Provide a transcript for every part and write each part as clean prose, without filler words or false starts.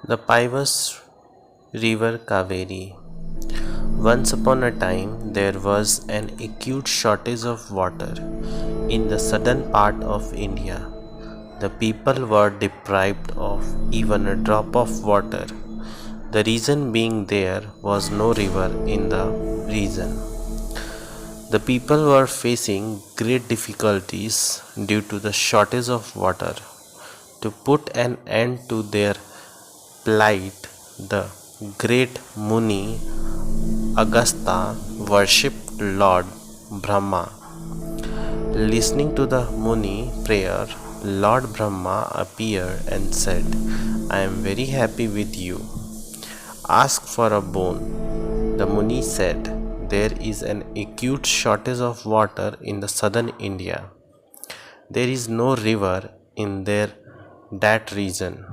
The Pivas River Kaveri. Once upon a time, there was an acute shortage of water in the southern part of India. The people were deprived of even a drop of water. The reason being there was no river in the region. The people were facing great difficulties due to the shortage of water. To put an end to their plight, the great Muni Agastha worshipped Lord Brahma. Listening to the Muni prayer, Lord Brahma appeared and said, I am very happy with you. Ask for a boon. The Muni said, there is an acute shortage of water in the southern India. There is no river in that region.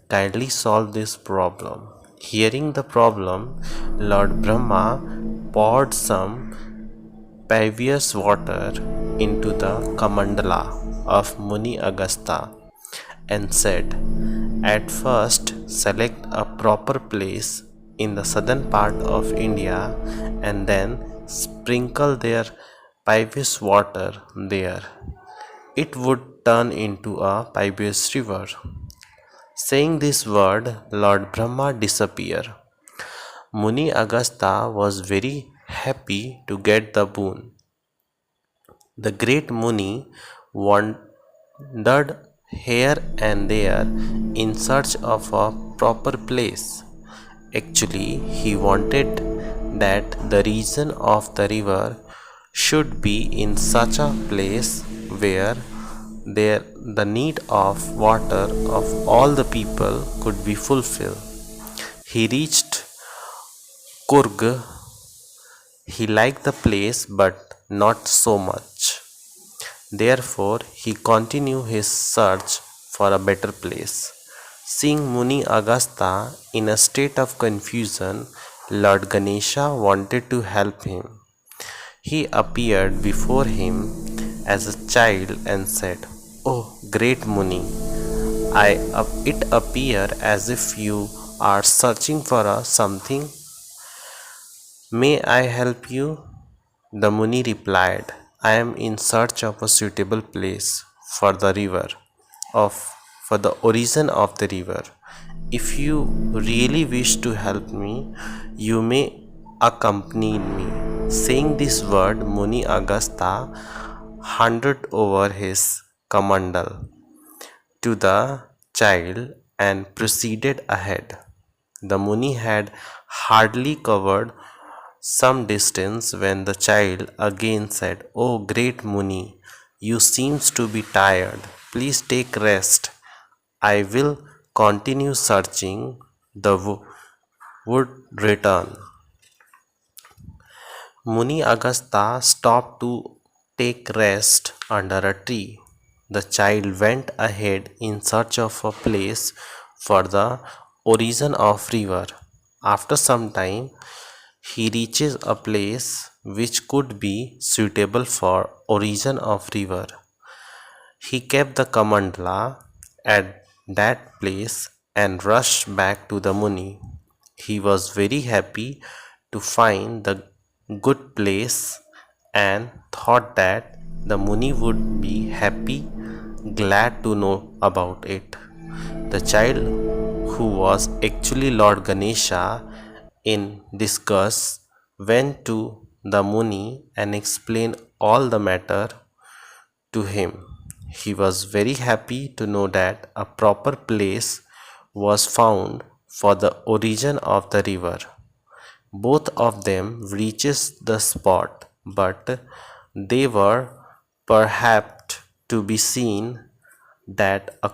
Kindly solve this problem. Hearing the problem, Lord Brahma poured some previous water into the Kamandala of Muni Agastha and said, at first select a proper place in the southern part of India and then sprinkle their previous water there. It would turn into a pious river. Saying this word, Lord Brahma disappeared. Muni Agastha was very happy to get the boon. The great Muni wandered here and there in search of a proper place. Actually, he wanted that the region of the river should be in such a place where the need of water of all the people could be fulfilled. He reached Kurg. He liked the place but not so much. Therefore, he continued his search for a better place. Seeing Muni Agastha in a state of confusion, Lord Ganesha wanted to help him. He appeared before him as a child and said, Oh, great Muni, it appears as if you are searching for something. May I help you? The Muni replied, I am in search of a suitable place for the of for the origin of the river. If you really wish to help me, you may accompany me. Saying this word, Muni Agastha handed over his kamandal to the child and proceeded ahead. The Muni had hardly covered some distance when the child again said, Oh great Muni, you seems to be tired. Please take rest. I will continue searching. The would return. Muni Agastha stopped to take rest under a tree. The child went ahead in search of a place for the origin of river. After some time, he reaches a place which could be suitable for origin of river. He kept the Kamandala at that place and rushed back to the Muni. He was very happy to find the good place and thought that the Muni would be glad to know about it. The child, who was actually Lord Ganesha in disgust, went to the Muni and explained all the matter to him. He was very happy to know that a proper place was found for the origin of the river. Both of them reached the spot, but they were perhaps to be seen that a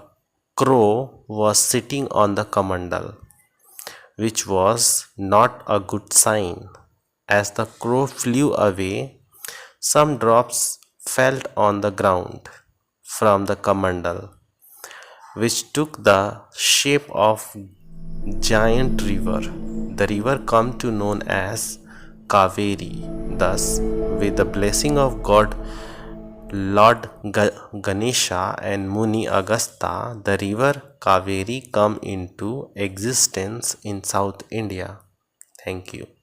crow was sitting on the kamandal, which was not a good sign. As the crow flew away, some drops fell on the ground from the kamandal, which took the shape of giant river. The river come to known as Kaveri. Thus, with the blessing of God, Lord Ganesha and Muni Agastha, the river Kaveri come into existence in South India. Thank you.